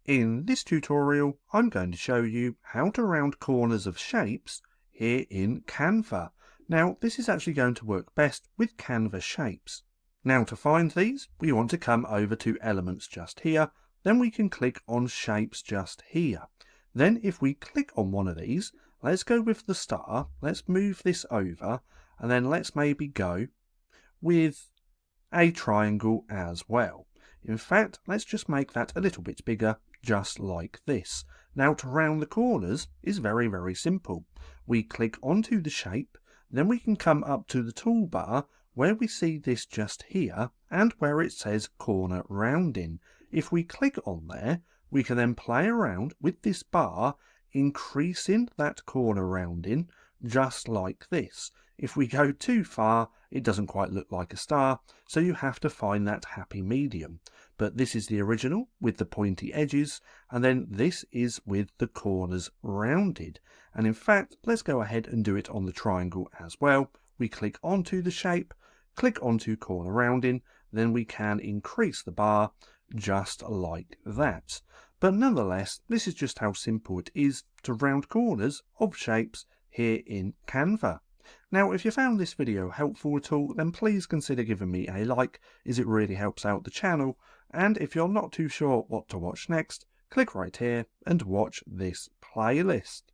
In this tutorial, I'm going to show you how to round corners of shapes here in Canva. Now, this is actually going to work best with Canva shapes. Now, to find these, we want to come over to Elements just here. Then we can click on Shapes just here. Then if we click on one of these, let's go with the star. Let's move this over, and then let's maybe go with a triangle as well. In fact, let's just make that a little bit bigger, just like this. Now, to round the corners is very, very simple. We click onto the shape, then we can come up to the toolbar where we see this just here and where it says corner rounding. If we click on there, we can then play around with this bar, increasing that corner rounding just like this. If we go too far, it doesn't quite look like a star, so you have to find that happy medium. But this is the original with the pointy edges, and then this is with the corners rounded. And in fact, let's go ahead and do it on the triangle as well. We click onto the shape, click onto corner rounding, then we can increase the bar just like that. But nonetheless, this is just how simple it is to round corners of shapes here in Canva. Now, if you found this video helpful at all, then please consider giving me a like, as it really helps out the channel. And if you're not too sure what to watch next, click right here and watch this playlist.